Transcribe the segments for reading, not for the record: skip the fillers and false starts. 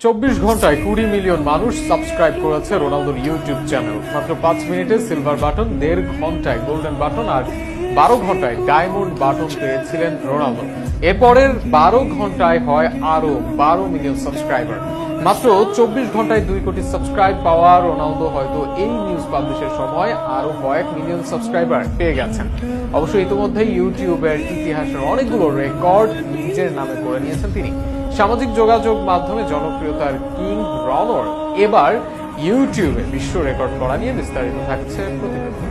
24 ঘন্টায় 20 মিলিয়ন মানুষ সাবস্ক্রাইব করেছে রোনালদোর ইউটিউব চ্যানেল। মাত্র 5 মিনিটে সিলভার বাটন, 1.5 ঘন্টায় গোল্ডেন বাটন আর 12 ঘন্টায় ডায়মন্ড বাটন পেয়েছিলেন রোনালদো। এরপরের 12 ঘন্টায় হয় আরো 12 মিলিয়ন সাবস্ক্রাইবার। মাত্র 24 ঘন্টায় 2 কোটি সাবস্ক্রাইব পাওয়া রোনালদো হয়তো এই নিউজ পাবলিশের সময় আরো কয়েক মিলিয়ন সাবস্ক্রাইবার পেয়ে গেছেন। অবশ্য ইতিমধ্যে ইউটিউবের ইতিহাসের অনেকগুলো রেকর্ড নিজের নামে করে নিয়েছেন তিনি। সামাজিক যোগাযোগ মাধ্যমে জনপ্রিয়তার কিং রনর এবার ইউটিউবে বিশ্ব রেকর্ড করা নিয়ে বিস্তারিত থাকছে প্রতিবেদন।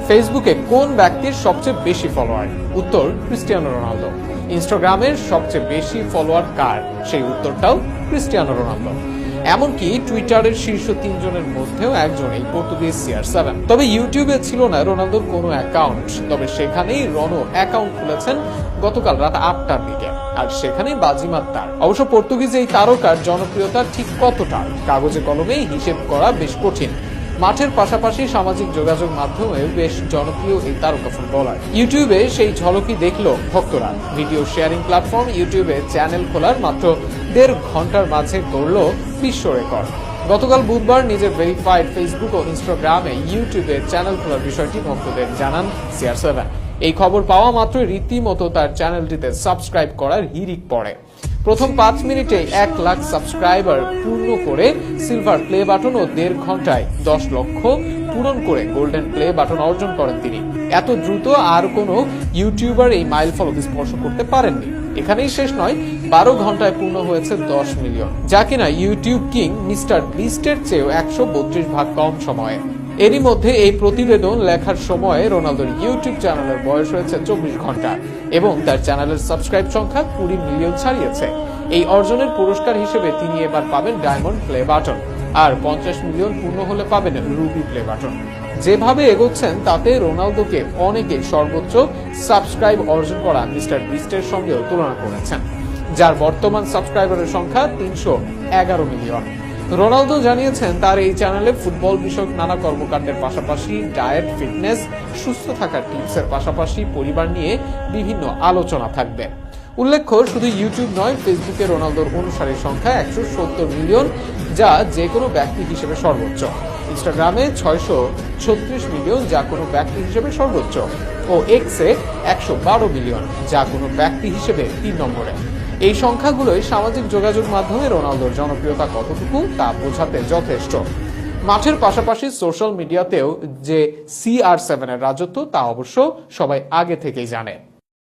ফেসবুকে কোন ব্যক্তির সবচেয়ে বেশি ফলোয়ার? উত্তর, ক্রিস্টিয়ানো রোনালদো। ইনস্টাগ্রামের সবচেয়ে বেশি ফলোয়ার কার? সেই উত্তরটাও ক্রিস্টিয়ানো রোনালদো। এমনকি টুইটারের শীর্ষ 3 জনের মধ্যেও একজন এই পর্তুগিজ CR7। তবে ইউটিউবে ছিল না রোনালদোর কোনো অ্যাকাউন্ট। তবে সেখানেই রনো অ্যাকাউন্ট খুলেছেন গতকাল রাত 8টার দিকে, আর সেখানেই বাজিমাত তার। অবশ্য পর্তুগিজ এই তারকার জনপ্রিয়তা ঠিক কতটা কাগজে কলমেই হিসেব করা বেশ কঠিন। মাঠের পাশাপাশি সামাজিক যোগাযোগ মাধ্যমে বেশ জনপ্রিয় এই তারকা ফুটবলার। ইউটিউবে সেই ঝলকই দেখলো ভক্তরা। ভিডিও শেয়ারিং প্ল্যাটফর্ম ইউটিউবে চ্যানেল খোলার মাত্র 1.5 ঘন্টার মাঝে গড়ল বিশ্ব রেকর্ড। গতকাল বুধবার নিজের ভেরিফাইড ফেসবুক ও ইনস্টাগ্রামে ইউটিউবে চ্যানেল খোলার বিষয়টি ভক্তদের জানান CR7। এই খবর পাওয়া মাত্র রীতিমতো তার চ্যানেলটিতে সাবস্ক্রাইব করার হিড়িক পড়ে। প্রথম 5 মিনিটে 1 লাখ সাবস্ক্রাইবার পূর্ণ করে সিলভার প্লে বাটন ও 1.5 ঘন্টায় 10 লক্ষ পূরণ করে গোল্ডেন প্লে বাটন অর্জন করেন তিনি। এত দ্রুত আর কোনো ইউটিউবার এই মাইলফলক স্পর্শ করতে পারেননি। এখানেই শেষ নয়, 12 ঘন্টায় পূর্ণ হয়েছে 10 মিলিয়ন, যা কিনা ইউটিউব কিং মিস্টার বিস্টের চেয়েও 132 ভাগ কম সময়ে। এরই মধ্যে এই প্রতিবেদন লেখার সময়ে রোনালদোর ইউটিউব চ্যানেলের বয়স হয়েছে 24 ঘন্টা এবং তার চ্যানেলের সাবস্ক্রাইব সংখ্যা 20 মিলিয়ন ছাড়িয়েছে। এই অর্জনের পুরস্কার হিসেবে তিনি এবার পাবেন ডায়মন্ড প্লে বাটন, আর 50 মিলিয়ন পূর্ণ হলে পাবেন রুবি প্লে বাটন। যেভাবে এগোচ্ছেন তাতে রোনালদোকে অনেকে সর্বোচ্চ সাবস্ক্রাইব অর্জন করা মিস্টার বিস্টের সঙ্গেও তুলনা করেছেন, যার বর্তমান সাবস্ক্রাইবারের সংখ্যা 311 মিলিয়ন। রোনালদো জানিয়েছেন তার এই চ্যানেলে ফুটবল বিষয়ক নানা কর্মকাণ্ডের পাশাপাশি ডায়েট, ফিটনেস, সুস্থ থাকার টিপসের পাশাপাশি পরিবার নিয়ে বিভিন্ন আলোচনা থাকবে। উল্লেখ্য, শুধু ইউটিউব নয়, ফেসবুকে রোনালদোর অনুসারীর সংখ্যা 170 মিলিয়ন, যা যে কোনো ব্যক্তি হিসেবে সর্বোচ্চ। ইনস্টাগ্রামে 636 মিলিয়ন, যা কোনো ব্যক্তি হিসেবে সর্বোচ্চ, ও এক্সে 112 মিলিয়ন, যা কোনো ব্যক্তি হিসেবে 3 নম্বরে। এই সংখ্যাগুলোই সামাজিক যোগাযোগ মাধ্যমে রোনালদোর জনপ্রিয়তা কতটুকু তা বোঝাতে যথেষ্ট। মাঠের পাশাপাশি সোশ্যাল মিডিয়াতেও যে CR7 এর রাজত্ব তা অবশ্য সবাই আগে থেকেই জানে।